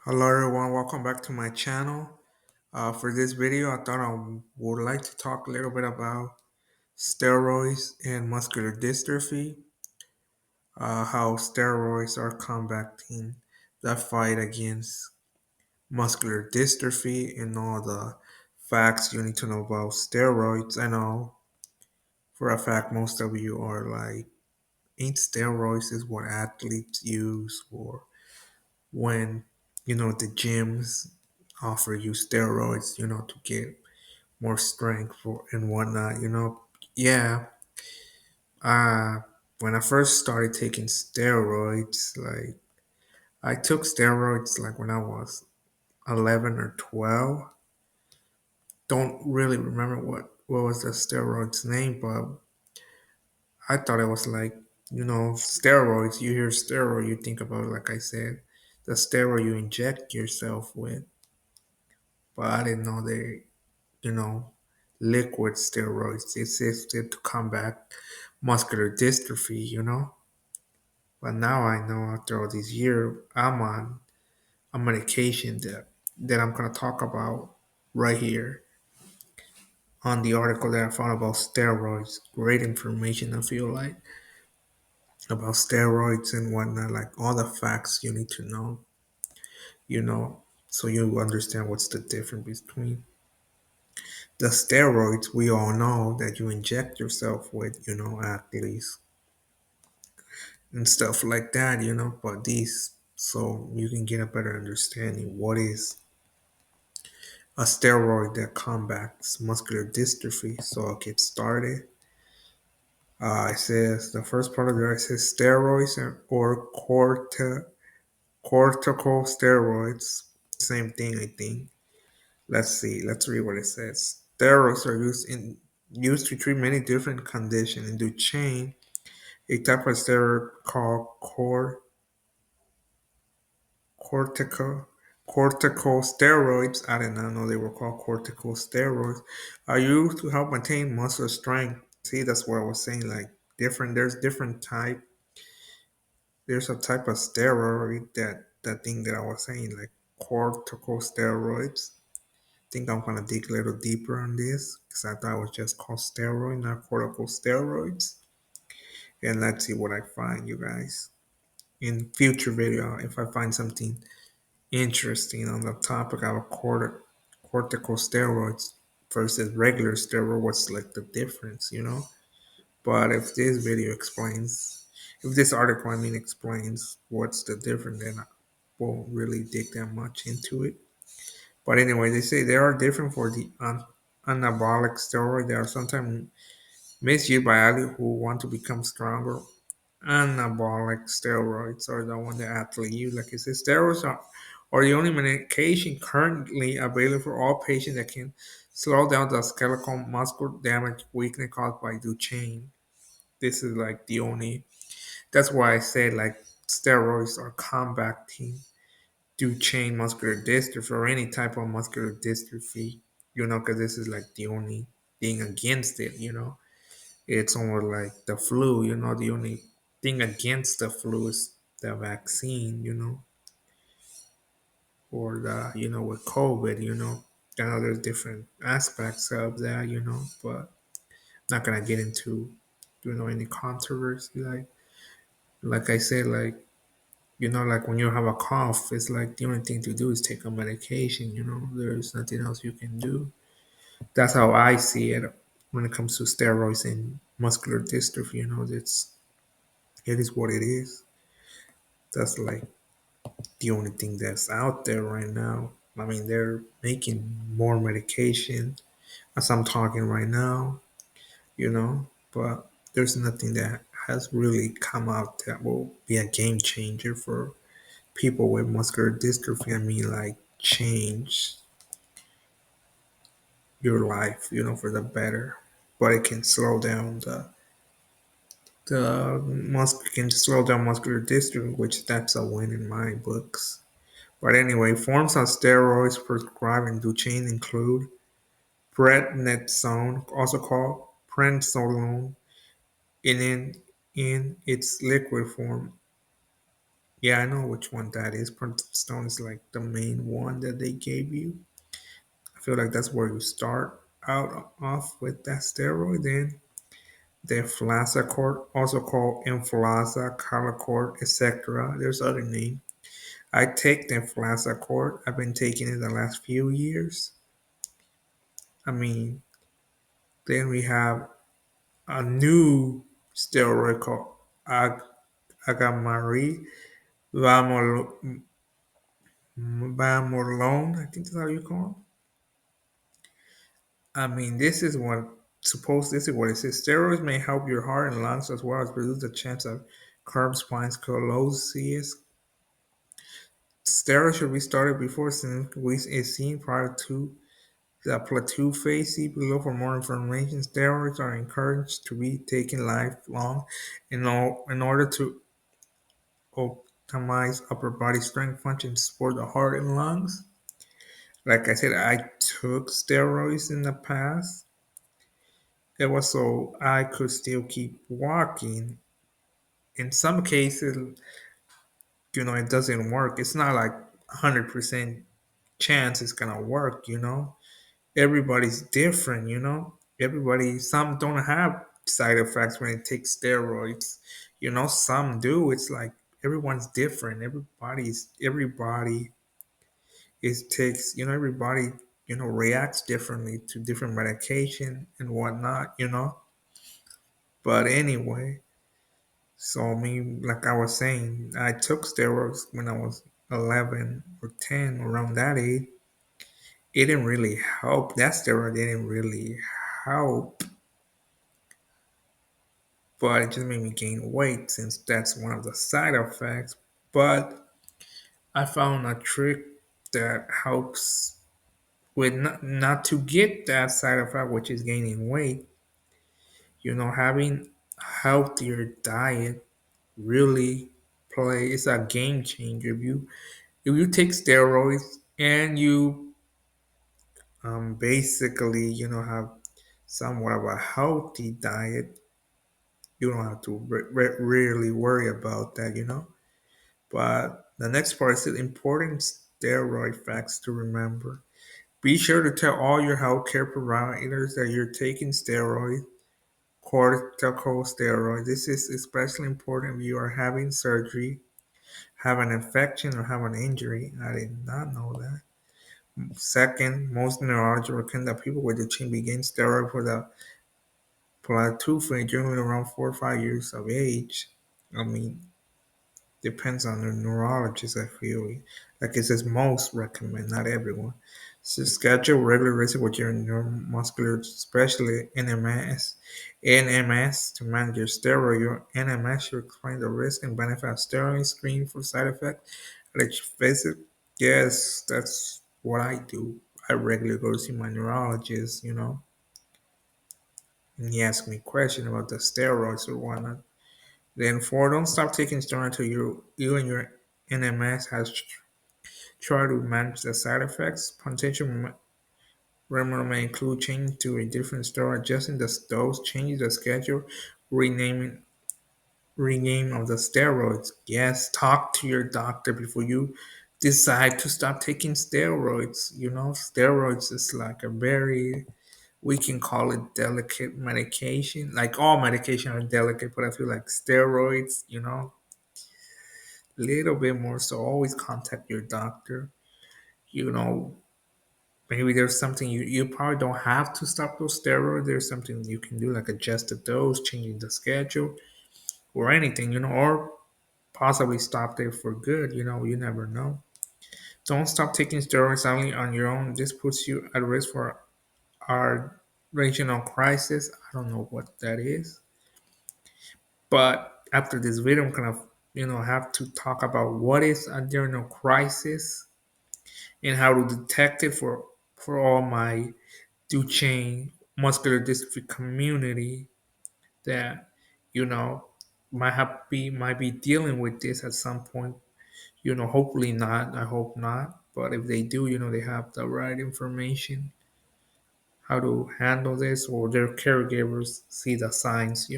Hello everyone, welcome back to my channel. For this video, I thought I would like to talk a little bit about steroids and muscular dystrophy, how steroids are combating the fight against muscular dystrophy and all the facts you need to know about steroids. I know for a fact most of you are like, ain't steroids is what athletes use for when the gyms offer you steroids to get more strength and whatnot. Yeah. uh when I first started taking steroids, like I took steroids like when I was 11 or 12. Don't really remember what was the steroids name, but I thought it was like, steroids. You hear steroid, you think about, like I said, the steroid you inject yourself with. But I didn't know you know, liquid steroids existed to combat muscular dystrophy. But now I know after all these years, I'm on a medication that I'm going to talk about right here on the article that I found about steroids. Great information, I feel like, about steroids and whatnot, like all the facts you need to know, so you understand what's the difference between the steroids we all know that you inject yourself with, athletes and stuff like that. But these, so you can get a better understanding what is a steroid that combats muscular dystrophy. So I'll get started. It says the first part of it says steroids or corticosteroids. Same thing, I think. Let's see. Let's read what it says. Steroids are used to treat many different conditions and do chain a type of steroid called cortico corticosteroids. I did not know they were called corticosteroids. Are used to help maintain muscle strength. See, that's what I was saying. Like different, there's different type. There's a type of steroid that thing that I was saying, like corticosteroids. I think I'm gonna dig a little deeper on this because I thought it was just called steroid, not corticosteroids. And let's see what I find, you guys. In future video, if I find something interesting on the topic of corticosteroids versus regular steroid, what's like the difference? But if this video explains, if this article, I mean, explains what's the difference, then I won't really dig that much into it. But anyway, they say they are different for the anabolic steroid. They are sometimes misused by athletes who want to become stronger. Anabolic steroids are the one that athletes use. Like I said, steroids are the only medication currently available for all patients that can slow down the skeletal muscle damage weakness caused by Duchenne. This is like the only. That's why I said like steroids are combating Duchenne muscular dystrophy or any type of muscular dystrophy. Because this is like the only thing against it. It's almost like the flu. The only thing against the flu is the vaccine. Or with COVID. I know there's different aspects of that. But not gonna get into any controversy. Like I said, like when you have a cough, it's like the only thing to do is take a medication. There's nothing else you can do. That's how I see it when it comes to steroids and muscular dystrophy. It is what it is. That's like the only thing that's out there right now. I mean, they're making more medication as I'm talking right now, but there's nothing that has really come out that will be a game changer for people with muscular dystrophy. I mean, like change your life, for the better. But it can slow down can slow down muscular dystrophy, which that's a win in my books. But anyway, forms of steroids prescribed in Duchenne include prednisone, also called prednisolone, in its liquid form, Yeah, I know which one that is. Stone is like the main one that they gave you. I feel like that's where you start out off with that steroid. Then the Flasacort, also called Inflasa, Calacort, etc. There's other name. I take the Flasacort. I've been taking it the last few years. I mean, then we have a new steroid called Agamari Vamorlone. I think that's how you call it. I mean, this is what it says. Steroids may help your heart and lungs as well as reduce the chance of curb spine scoliosis. Steroids should be started before symptoms is seen prior to the plateau phase. See below for more information. Steroids are encouraged to be taken lifelong in order to optimize upper body strength function, support the heart and lungs. Like I said, I took steroids in the past. It was so I could still keep walking. In some cases, it doesn't work. It's not like 100% chance it's gonna work. Everybody's different. Some don't have side effects when they take steroids. Some do. It's like everyone's different. Everybody is takes, reacts differently to different medication and whatnot. But anyway, so me, like I was saying, I took steroids when I was 11 or 10, around that age. It didn't really help. That steroid didn't really help, but it just made me gain weight since that's one of the side effects. But I found a trick that helps with not to get that side effect, which is gaining weight. Having healthier diet really play is a game changer. If you take steroids and you basically have somewhat of a healthy diet, you don't have to really worry about that. But the next part is the important steroid facts to remember. Be sure to tell all your healthcare providers that you're taking steroids, corticosteroids. This is especially important if you are having surgery, have an infection, or have an injury. I did not know that. Second, most neurologists recommend that people with the chin begin steroid for the plateau phase generally around 4 or 5 years of age. I mean, depends on the neurologist, I feel. Like it says most recommend, not everyone. So schedule regular visits with your neuromuscular specialist, NMS, to manage your steroid. Your NMS should explain the risk and benefit of steroid, screen for side effects at each visit. Yes, that's what I do. I regularly go to see my neurologist, and he asks me questions about the steroids or whatnot. Then four, don't stop taking steroids until you and your NMS has tried to manage the side effects. Potential remedy may include changing to a different steroid, adjusting the dose, changing the schedule, renaming rename of the steroids. Yes, talk to your doctor before you decide to stop taking steroids. Steroids is like a very, we can call it delicate medication. Like all medication are delicate, but I feel like steroids, little bit more. So always contact your doctor. You know, maybe there's something you probably don't have to stop those steroids. There's something you can do, like adjust the dose, changing the schedule, or anything, or possibly stop there for good. You never know. Don't stop taking steroids only on your own. This puts you at risk for our regional crisis. I don't know what that is. But after this video, I'm gonna, have to talk about what is adrenal crisis and how to detect it for all my Duchenne muscular dystrophy community that you know might be dealing with this at some point. Hopefully not. I hope not. But if they do, they have the right information how to handle this, or their caregivers see the signs.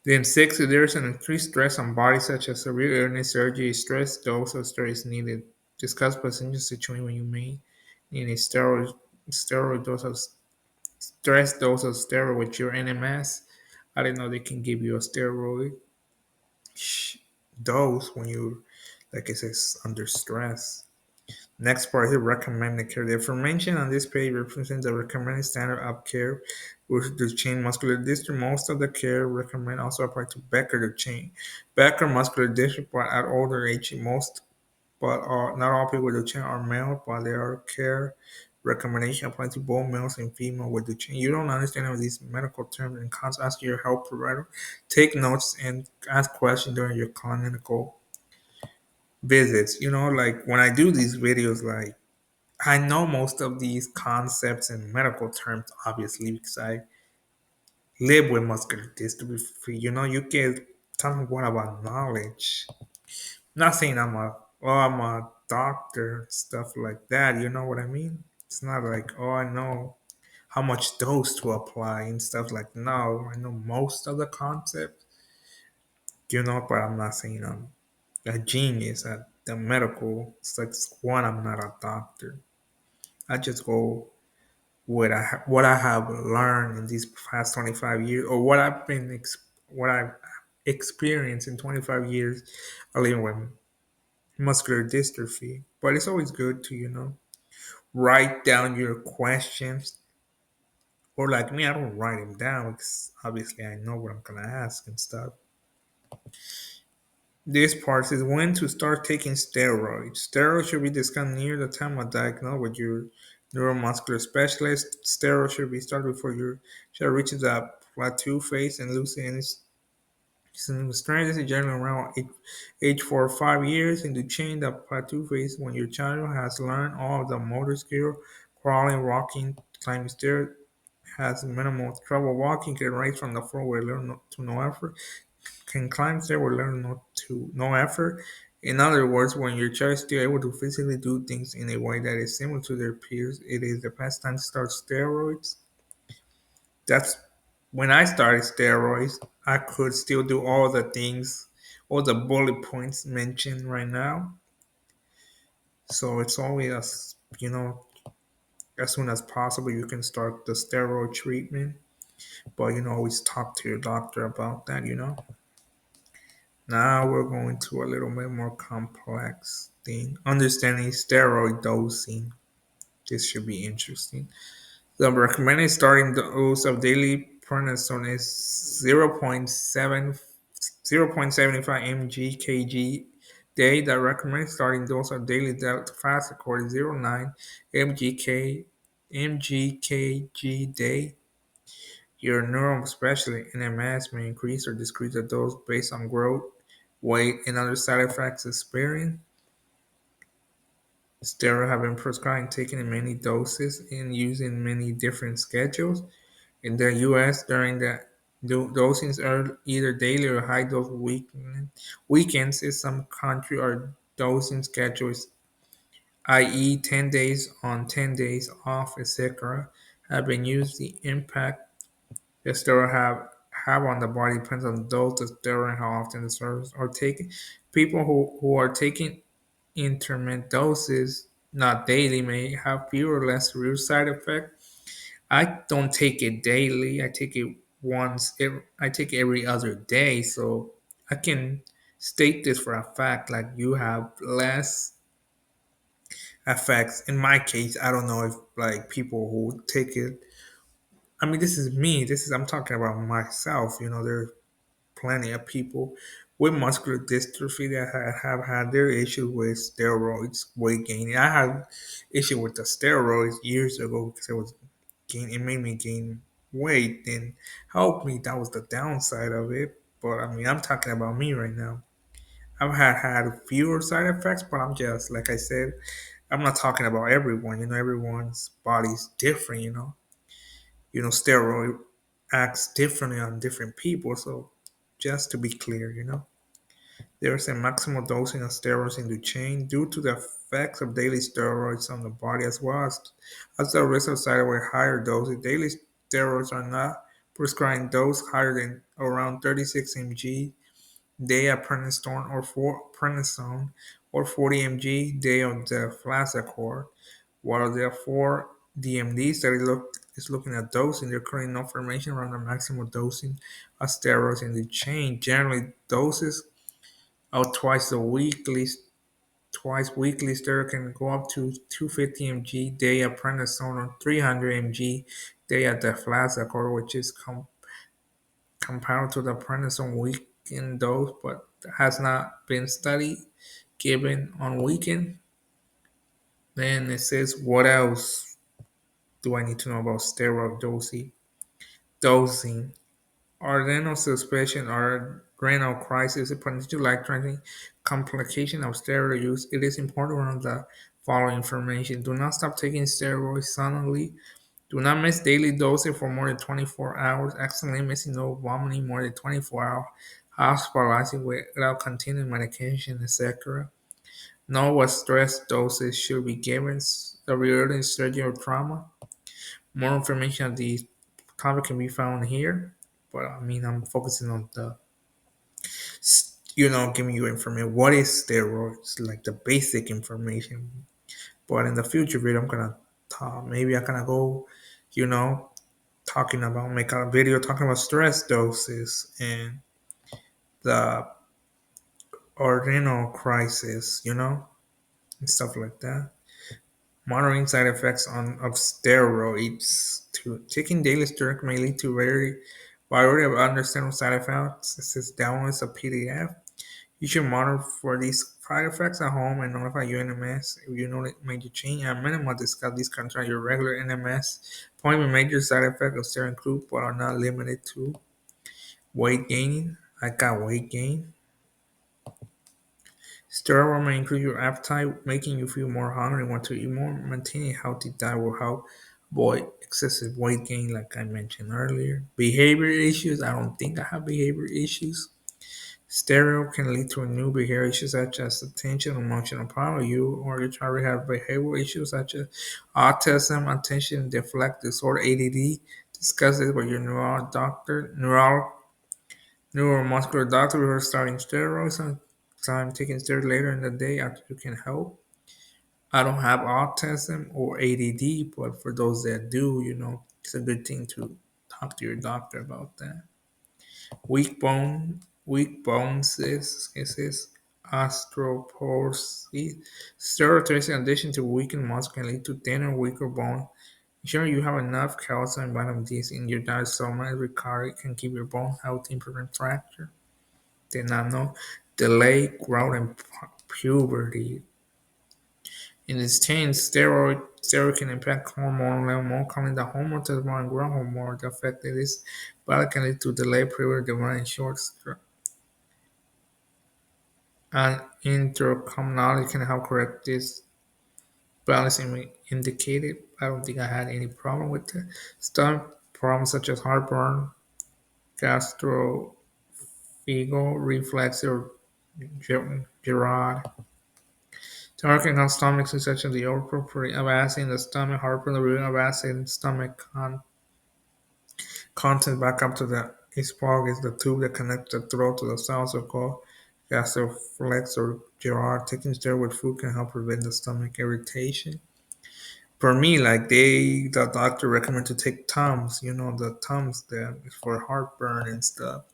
Then six, if there is an increased stress on bodies such as severe illness, surgery, stress dose of steroids needed. Discuss potential situation when you may need a steroid dose of stress dose of steroid with your NMS. I didn't know they can give you a steroid dose when you, like it says, under stress. Next part is recommended care. The information on this page represents the recommended standard of care with the chain muscular dystrophy. Most of the care recommended also apply to Becker chain. Becker muscular dystrophy, but at older age, not all people with the chain are male, but there are care recommendation apply to both males and female with the chain. You don't understand all these medical terms and concepts, ask your health provider. Take notes and ask questions during your clinical visits. Like when I do these videos, like I know most of these concepts and medical terms, obviously, because I live with muscular dystrophy. You get talking what about knowledge. Not saying I'm a doctor, stuff like that. You know what I mean? It's not like, oh, I know how much dose to apply and stuff like. No, I know most of the concepts. But I'm not saying I'm a genius at the medical. It's like one, I'm not a doctor. I just go what I have learned in these past 25 years, or what I've experienced in 25 years of living with muscular dystrophy. But it's always good to write down your questions, or like me, I don't write them down because obviously I know what I'm gonna ask and stuff. This part is when to start taking steroids. Steroids should be discussed near the time of diagnosis with your neuromuscular specialist. Steroids should be started before your child reaches that plateau phase and loses any strength. This is generally around age 4 or 5 years into change the plateau phase when your child has learned all of the motor skill, crawling, walking, climbing stairs, has minimal trouble walking, can rise from the floor with little to no effort, can climb stairs with little to no effort. In other words, when your child is still able to physically do things in a way that is similar to their peers, it is the best time to start steroids. That's when I started steroids, I could still do all the things, all the bullet points mentioned right now. So it's always as soon as possible you can start the steroid treatment. But always talk to your doctor about that. Now we're going to a little bit more complex thing. Understanding steroid dosing. This should be interesting. The recommended starting dose of daily prednisone is 0.75 mg kg day. The recommended starting dose of daily delta fast accord is 0.9 mg kg day. Your neural specialist NMS may increase or decrease the dose based on growth, weight, and other side effects experienced. Steroids have been prescribed and taken in many doses and used in many different schedules. In the U.S., during the dosings are either daily or high dose weekends. In some countries, are dosing schedules, i.e., 10 days on, 10 days off, etc., have been used. The impact the steroid have on the body depends on the dose of steroid and how often the steroids are taken. People who are taking intermittent doses, not daily, may have fewer or less real side effects. I don't take it daily. I take it I take it every other day. So I can state this for a fact. Like you have less effects. In my case, I don't know if like people who take it. I mean, this is me. I'm talking about myself. There's plenty of people with muscular dystrophy that have had their issue with steroids, weight gaining. I had issue with the steroids years ago because it made me gain weight and helped me. That was the downside of it. But I mean, I'm talking about me right now. I've had fewer side effects, but I'm just like I said, I'm not talking about everyone. Everyone's body's different. Steroid acts differently on different people. So just to be clear, there is a maximal dosing of steroids in the chain due to the effects of daily steroids on the body as well as the risk of side with higher doses. Daily steroids are not prescribing dose higher than around 36 mg day of prednisone or 40 mg day of deflazacort, while there are four DMDs that is looking at dosing. There currently no information around the maximum dosing of steroids in the chain. Generally, doses of twice weekly steroid can go up to 250 mg day of prednisone or 300 mg day of deflazacort, which is comparable to the prednisone weekend dose, but has not been studied given on weekend. Then it says, what else do I need to know about steroid dosing? Adrenal suspicion or adrenal crisis is a potential life-threatening complication of steroid use. It is important to know the following information. Do not stop taking steroids suddenly. Do not miss daily dosing for more than 24 hours. Accidentally missing no vomiting more than 24 hours. Hospitalizing without continuing medication, etc. Know what stress doses should be given. Severely surgery or trauma. More information on the topic can be found here, but I mean, I'm focusing on giving you information. What is steroids? Like the basic information. But in the future video, I'm gonna talk. Maybe I'm gonna go, you know, talking about make a video talking about stress doses and the ordinal crisis, and stuff like that. Monitoring side effects of steroids. Taking daily steroids may lead to variety of understandable side effects. This is downloads a PDF. You should monitor for these side effects at home and notify your NMS if you notice major change. At minimum, discuss these concerns your regular NMS. Point major side effects of steroid include but are not limited to weight gaining. I got weight gain. Steroid may increase your appetite, making you feel more hungry and want to eat more. Maintaining a healthy diet will help avoid excessive weight gain, like I mentioned earlier. Behavior issues. I don't think I have behavior issues. Steroid can lead to new behavior issues such as attention, emotional problem. You or your child have behavioral issues such as autism, attention deflect disorder, ADD. Discuss this with your neuromuscular doctor before starting steroids. Time taking steroids later in the day after you can help. I don't have autism or ADD, but for those that do, it's a good thing to talk to your doctor about that. Weak bones is osteoporosis. Steroids, in addition to weakened muscle, can lead to thinner, weaker bone. Ensuring you have enough calcium and vitamin D in your diet so much recovery can keep your bones healthy and prevent fracture. Did not know. Delay growth and puberty. In this change, steroid can impact hormone level more commonly the hormone testosterone and growth hormone. The effect of this body can lead to delayed puberty, development, and short and intercommunality can help correct this balance indicated. I don't think I had any problem with the stomach problems such as heartburn, gastroesophageal reflex, or Gerard. Talking on stomach such as the overproportion of acid in the stomach, heartburn, the root of acid in the stomach content back up to the esophagus, the tube that connects the throat to the cells are called gastroflex or Gerard. Taking steroid with food can help prevent the stomach irritation. For me, like the doctor recommend to take Tums, the Tums that is for heartburn and stuff.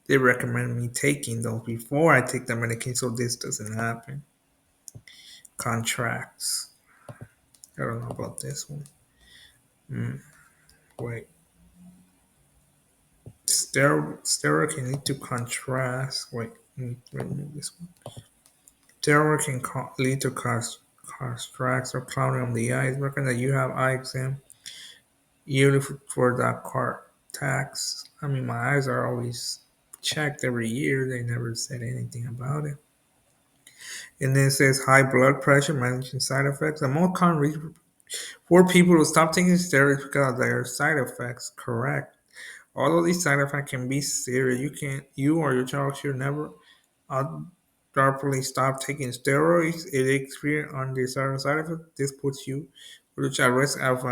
They recommend me taking those before I take the medication so this doesn't happen. Contracts. I don't know about this one. Wait. Steroid can lead to contrast. Wait, let me remove this one. Steroid can lead to cataracts or clouding of the eyes. Reckon that you have eye exam yearly for the tax. I mean, my eyes are always checked every year. They never said anything about it. And then it says high blood pressure, managing side effects. The most common reason for people to stop taking steroids because of their side effects. Correct. Although these side effects can be serious, you or your child should never abruptly stop taking steroids. If they experience undesirable side effects, this puts you or your child at risk of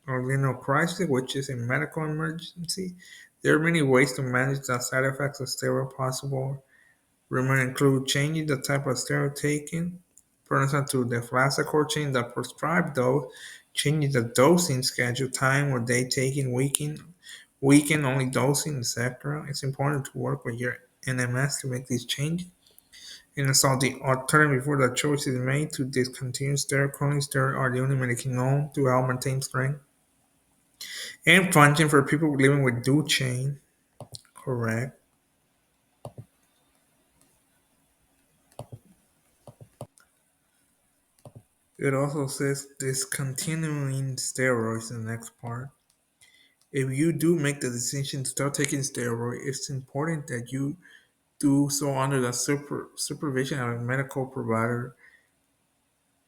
renal crisis, which is a medical emergency. There are many ways to manage the side effects of steroid. Possible remedy include changing the type of steroid taken, for instance, to the Flazacort change the prescribed dose, changing the dosing schedule, time or day taking, weekend only dosing, etc. It's important to work with your NMS to make these changes. And also the alternative before the choice is made to discontinue steroid. Currently, steroids are the only medication known to help maintain strength and function for people living with Duchenne. Correct. It also says discontinuing steroids in the next part. If you do make the decision to start taking steroids, it's important that you do so under the supervision of a medical provider,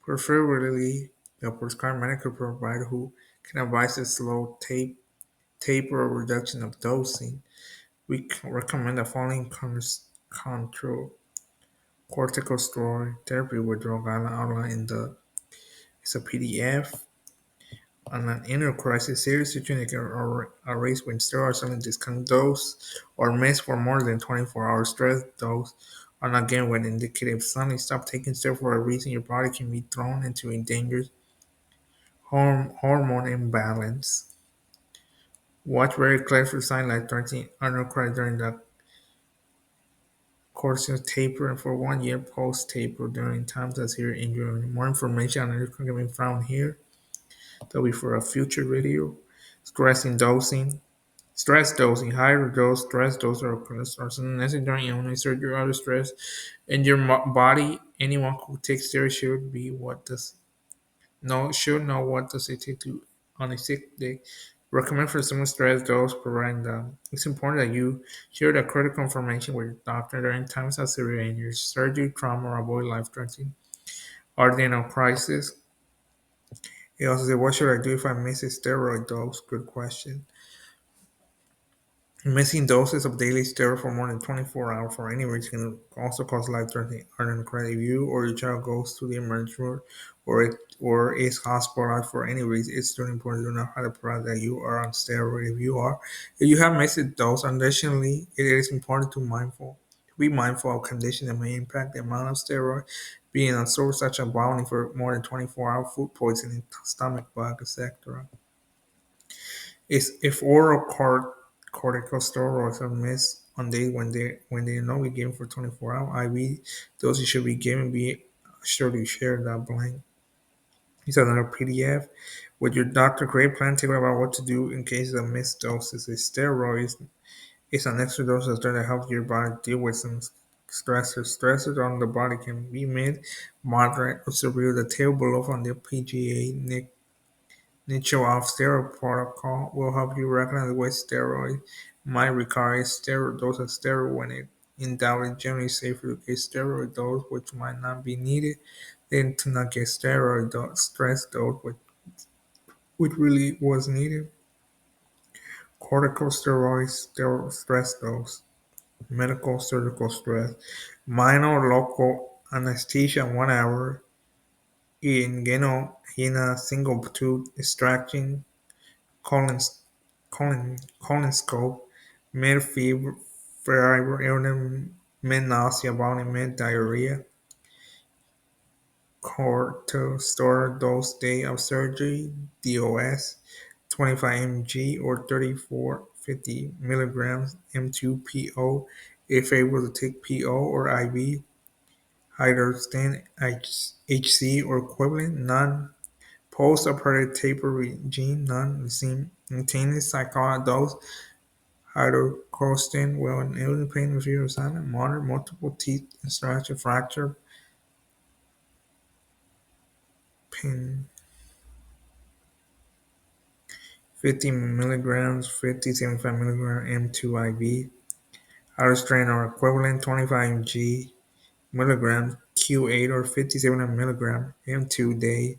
preferably a prescribed medical provider who can advise a slow taper or reduction of dosing. We recommend the following control corticosteroid therapy withdrawal guideline outlined in the it's a PDF on an inner crisis. Serious situation are raised when steroids suddenly discontinued dose or missed for more than 24 hours. Stress dose and again when indicated. If suddenly stop taking steroids for a reason, your body can be thrown into a dangerous hormone imbalance. Watch very clear for signs like 13 undercry during the cortisone taper and for 1 year post taper during times of severe injury. More information on it can be found here. That'll be for a future video. Stress in dosing. Stress dosing, higher dose, stress dose, or necessary during illness surgery or other stress in your body. Anyone who takes steroids should know what does it take to on a sick day. Recommend for someone stress dose providing them. It's important that you share the critical information with your doctor during times of severe injury, surgery, trauma, or avoid life-threatening or crisis. He also said, "What should I do if I miss a steroid dose?" Good question. Missing doses of daily steroid for more than 24 hours for any reason can also cause life-threatening credit. If you or your child goes to the emergency room or is hospitalized for any reason, it's still important to know how to prove that you are on steroid. If you have missed a dose, additionally, it is important to be mindful of conditions that may impact the amount of steroid being absorbed, such as vomiting for more than 24 hours, food poisoning, stomach bug, etc. Is if oral corticosteroids are missed on days when they are not be given for 24 hours, IV doses should be given. Be sure to share that blank. It's another PDF with your doctor. Create plan. Take about what to do in case of missed doses. A steroid is an extra dose of drug that helps your body deal with some stressors. Stressors on the body can be mid, moderate, or severe. The table below on the PGA Nicho off steroid protocol will help you recognize which steroid might require a steroid dose of steroid when it in doubt. It's generally safer to get steroid dose which might not be needed than to not get steroid stress dose which really was needed. Corticosteroids steroid stress dose. Medical surgical stress. Minor local anesthesia 1 hour in a single tube extraction colons, colonoscope, mid fever, illness, mid nausea, vomiting, mid diarrhea, corticosteroid dose day of surgery, DOS, 25 mg or 3450 milligrams M2PO if able to take PO or IV, hydroxysteroid HC or equivalent, none. Post-operative taper regime, non-maintenance cyclic dose, hydrocortisone will enable pain relief silent, moderate, multiple teeth extraction, fracture, pin 50 milligrams, 50, 75 milligram M2 IV, hydrostrain or equivalent 25 milligrams Q8 or 57 milligram M2 day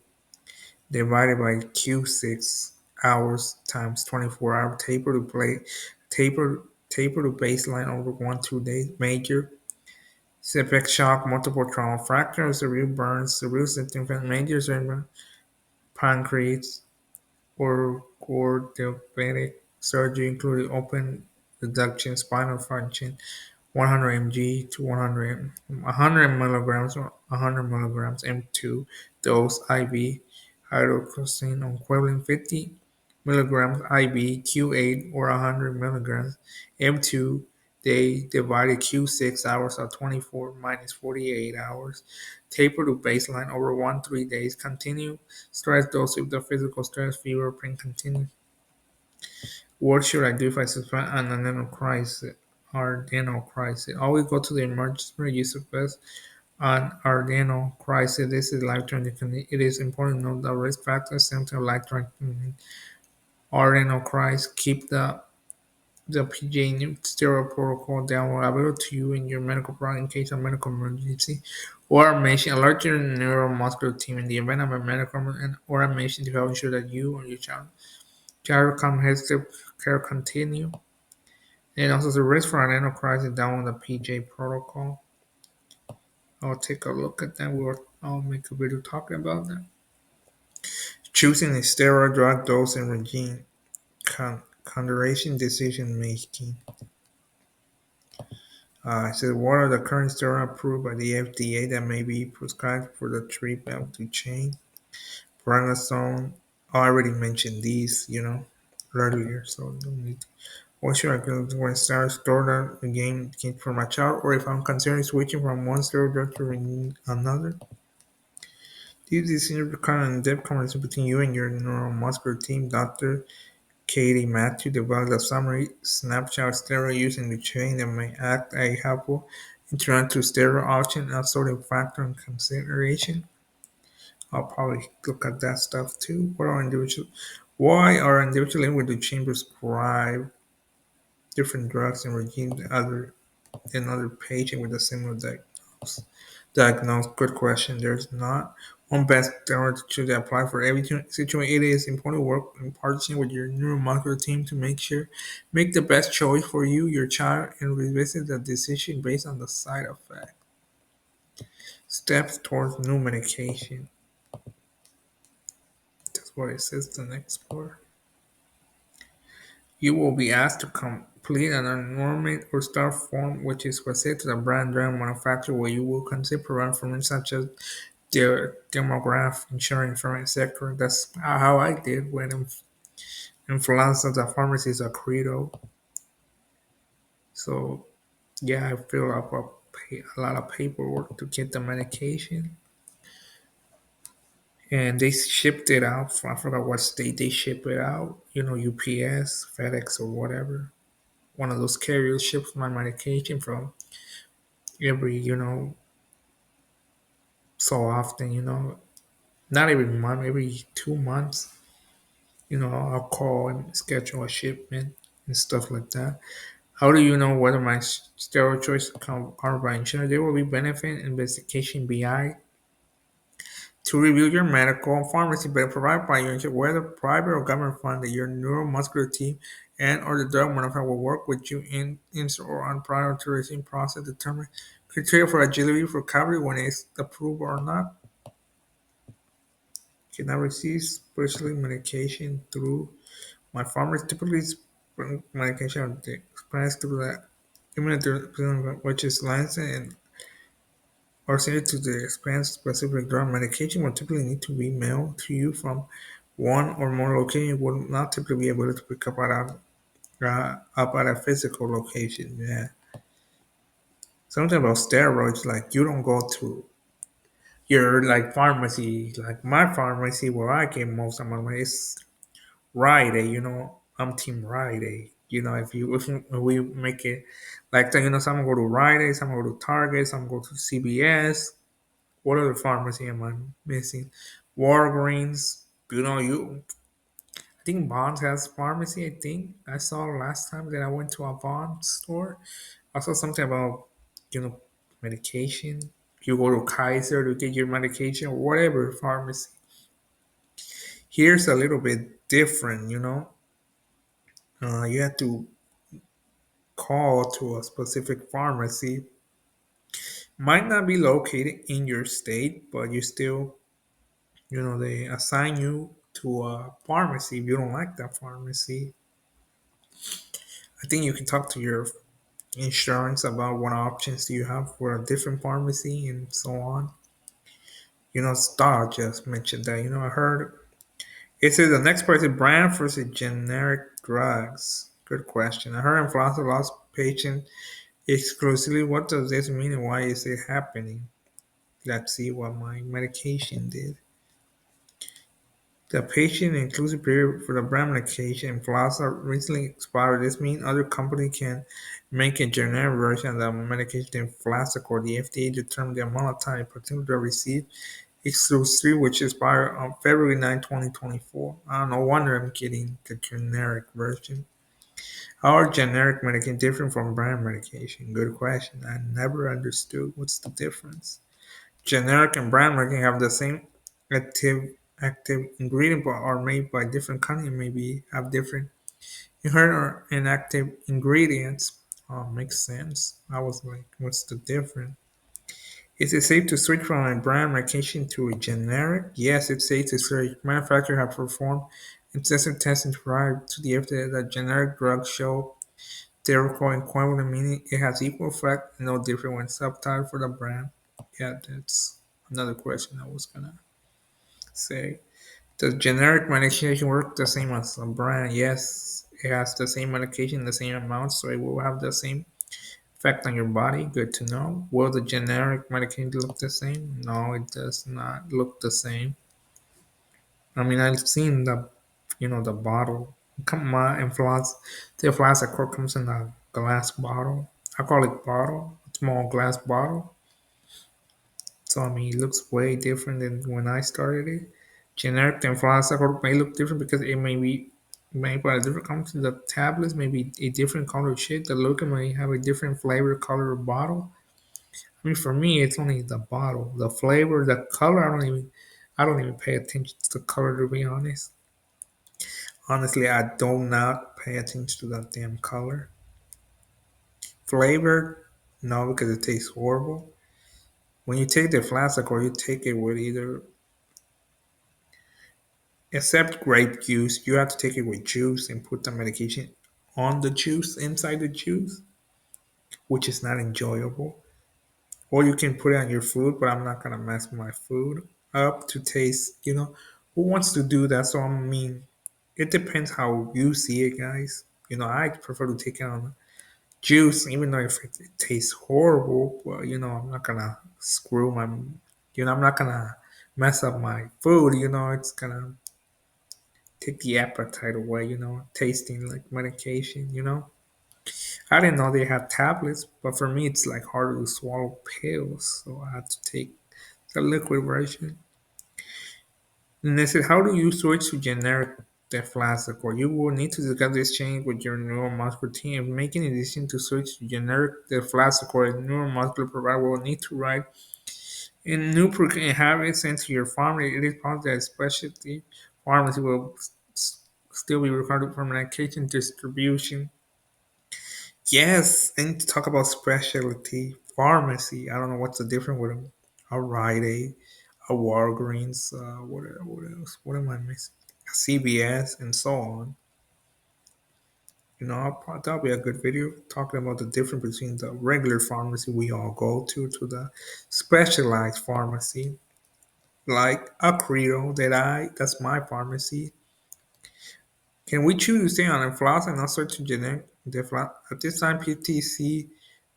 divided by Q6 hours times 24 hour taper to baseline over 1 2 days major septic shock, multiple trauma, fracture, severe burns, severe symptom, major cerebral pancreas, or orthopedic surgery, including open reduction, spinal function, 100 mg to 100 milligrams or 100 milligrams M2 dose IV hydrocortisone equivalent 50 milligrams IV Q8 or 100 milligrams M2. They divided Q6 hours of 24 minus 48 hours. Taper to baseline over 1 3 days. Continue stress dose if the physical stress, fever, pain continue. What should I do if I suspect an adenocrisis or adenocrisis? Always go to the emergency room. You suspect an adenocrisis. This is life-threatening condition. It is important to know the risk factors, symptoms of life-threatening adenocrisis. Keep the PJ steroid protocol download available to you in your medical provider in case of medical emergency or admission. Alert your neuromuscular team in the event of a medical or admission to help ensure that you or your child comprehensive care continue. And also the risk for an enterprise is down on the PJ protocol. I'll take a look at that. I'll make a video talking about that. Choosing a steroid drug dose and regime. Consideration decision making. It says what are the current steroids approved by the FDA that may be prescribed for the treatment of the chain? Prednisone. Oh, I already mentioned these, earlier, so don't need to. What should I do when I start store the game for my child, or if I'm considering switching from one steroid drug to another? These decisions require an in-depth conversation between you and your neuromuscular team. Dr. Katie Matthew developed a summary snapshot steroid using the chain that may act a helpful introduction to steroid option and sort of factor in consideration. I'll probably look at that stuff too. Why are individuals with the chain prescribed different drugs and regimes than other patient with a similar diagnosis? Good question. There's not one best steroid to apply for every situation. It is important to work in partnership with your neuromuscular team to make the best choice for you, your child, and revisit the decision based on the side effect. Steps towards new medication. That's what it says the next part. You will be asked to complete an enrollment or start form which is specific to the brand drug manufacturer where you will consider providing information such as their demographic, insurance, etc. That's how I did when influenza the pharmacy is a credo. So yeah, I filled up a lot of paperwork to get the medication. And they shipped it out. I forgot what state they ship it out. UPS, FedEx, or whatever. One of those carriers ships my medication from every, so often, not every month, every 2 months, I'll call and schedule a shipment and stuff like that. How do you know whether my steroid choice covered by insurance? There will be benefit investigation BI to review your medical and pharmacy bill provided by your insurance, whether private or government funded. Your neuromuscular team and or the drug manufacturer will work with you in or on prior authorization process to determine criteria for eligibility for coverage when it's approved or not. Can I receive specialty medication through my pharmacy? Typically, medication are expressed through that immunotherapy, which is licensed and or sent to the expense specific drug. Medication will typically need to be mailed to you from one or more locations. You will not typically be able to pick up at a physical location. Yeah. Something about steroids, like you don't go to your like pharmacy, like my pharmacy where I get most of my money. It's Rite Aid. I'm Team Rite Aid. If we make it like that, some go to Rite Aid, some go to Target, some go to CVS. What other pharmacy am I missing? Walgreens. I think Bonds has pharmacy. I think I saw last time that I went to a Bond store. I saw something about you know medication. You go to Kaiser to get your medication or whatever pharmacy. Here's a little bit different. You have to call to a specific pharmacy. Might not be located in your state, but you still, they assign you to a pharmacy. If you don't like that pharmacy, I think you can talk to your insurance about what options do you have for a different pharmacy and so on. Star just mentioned that. I heard it says the next part is brand versus generic drugs. Good question. I heard influenza lost patient exclusively. What does this mean and why is it happening? Let's see what my medication did. The patient inclusive period for the brand medication influenza recently expired. This means other company can make a generic version of the medication influenza or the FDA determined the amount of time a person will receive exclusivity, which expired on February 9, 2024. I don't know, wonder I'm getting the generic version. How are generic medication different from brand medication? Good question. I never understood what's the difference. Generic and brand medication have the same active ingredient but are made by different companies, maybe have different inherent or inactive ingredients. Oh, makes sense. I was like, what's the difference? Is it safe to switch from a brand medication to a generic? Yes, it's safe to switch. Manufacturers have performed extensive testing prior to the FDA that generic drugs show theoretical equivalent, meaning it has equal effect and no different when substituted for the brand. Yeah, that's another question I was gonna say. Does generic medication work the same as a brand? Yes, it has the same medication, the same amount, so it will have the same effect on your body. Good to know. Will the generic medication look the same? No, it does not look the same. I mean, I've seen the bottle. Come on, the influenza quart comes in a glass bottle. I call it bottle, a small glass bottle. So I mean, it looks way different than when I started it. Generic influenza quart may look different because it may be made by a different company. The tablets may be a different color shade. The look may have a different flavor, color, bottle. I mean, for me, it's only the bottle, the flavor, the color. I don't even pay attention to the color to be honest. Honestly, I do not pay attention to that damn color. Flavor, no, because it tastes horrible. When you take the flask or you take it with either, except grape juice, you have to take it with juice and put the medication on the juice, inside the juice, which is not enjoyable. Or you can put it on your food, but I'm not gonna mess my food up to taste. Who wants to do that? So I mean, it depends how you see it, guys. I prefer to take it on juice, even though if it tastes horrible, well, I'm not gonna screw my, I'm not gonna mess up my food. It's gonna take the appetite away. Tasting like medication. I didn't know they had tablets, but for me, it's like harder to swallow pills, so I had to take the liquid version. And they said, how do you switch to generic deflazacort? You will need to discuss this change with your neuromuscular team. Making a decision to switch to generic deflazacort, a neuromuscular provider will need to write in new and have it sent to your pharmacy. It is possible that specialty pharmacy will still be required for medication distribution. Yes, I need to talk about specialty pharmacy. I don't know what's the difference with a Rite Aid, a Walgreens, what else? What am I missing? A CVS and so on. That'll be a good video talking about the difference between the regular pharmacy we all go to the specialized pharmacy, like a Credo that's my pharmacy. Can we choose to stay on influenza and not switch to generic? At this time, PTC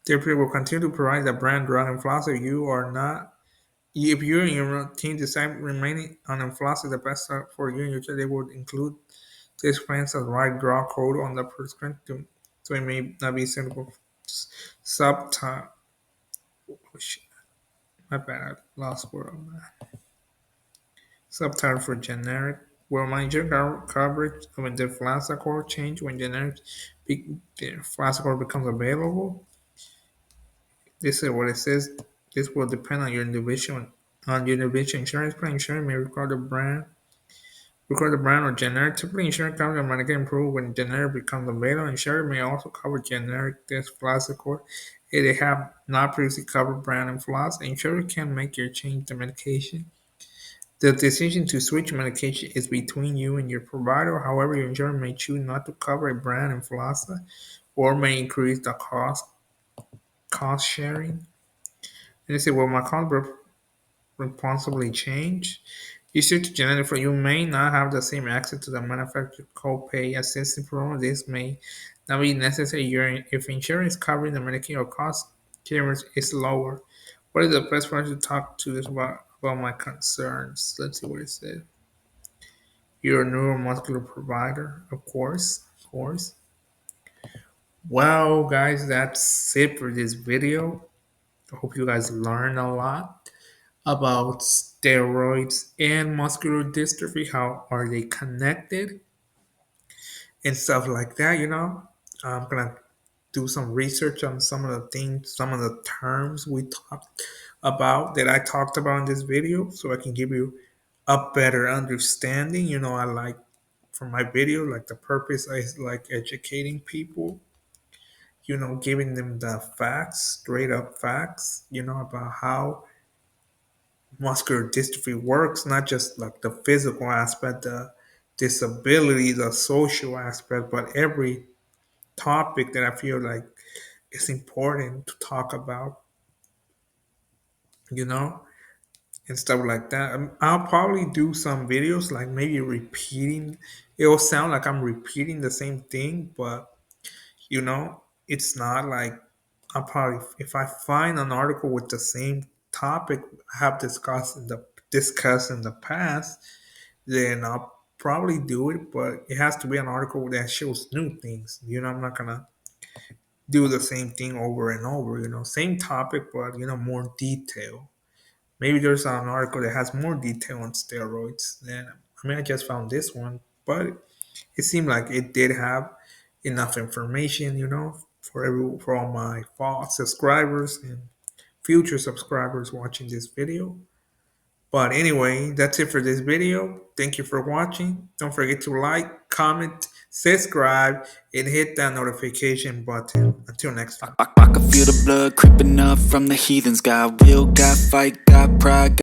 therapy will continue to provide the brand drug influenza. You are not. If you and your team decide remaining on influenza the best for you and your child, they would include this plans as right draw code on the prescription, so it may not be suitable. Subtype. Oh, shit. My bad. I lost word on that. Subtitle for generic. Will major coverage of the Flasacor change when generic Flasacor becomes available? This is what it says. This will depend on your individual insurance plan. Insurance may record the brand or generic. Typically, insurance coverage might get improved when generic becomes available. Insurance may also cover generic Flasacor if they have not previously covered brand and flaws. Insurance can make your change the medication The decision to switch medication is between you and your provider. However, your insurance may choose not to cover a brand influenza or may increase the cost sharing. And they say, well, my cost responsibly change. You to genetic for you may not have the same access to the manufacturer copay assistance program. This may not be necessary if insurance covering the Medicare or cost clearance is lower. What is the best person to talk to this about my concerns? Let's see what it says. You're a neuromuscular provider, of course, of course. Well, guys, that's it for this video. I hope you guys learned a lot about steroids and muscular dystrophy. How are they connected and stuff like that? I'm gonna do some research on some of the things, some of the terms we talked about that I talked about in this video, so I can give you a better understanding. I like for my video, like the purpose is like educating people. Giving them the facts, straight up facts. About how muscular dystrophy works, not just like the physical aspect, the disability, the social aspect, but every topic that I feel like is important to talk about, you know, and stuff like that. I'll probably do some videos like maybe repeating. It'll sound like I'm repeating the same thing, but it's not like I'll probably if I find an article with the same topic I have discussed in the past, then I'll probably do it, but it has to be an article that shows new things. I'm not gonna do the same thing over and over, same topic, but more detail. Maybe there's an article that has more detail on steroids. Then I just found this one, but it seemed like it did have enough information, for all my subscribers and future subscribers watching this video. But anyway, that's it for this video. Thank you for watching. Don't forget to like, comment, subscribe, and hit that notification button. Until next time. I can feel the blood creeping up from the heathens. Got will, got fight, got pride.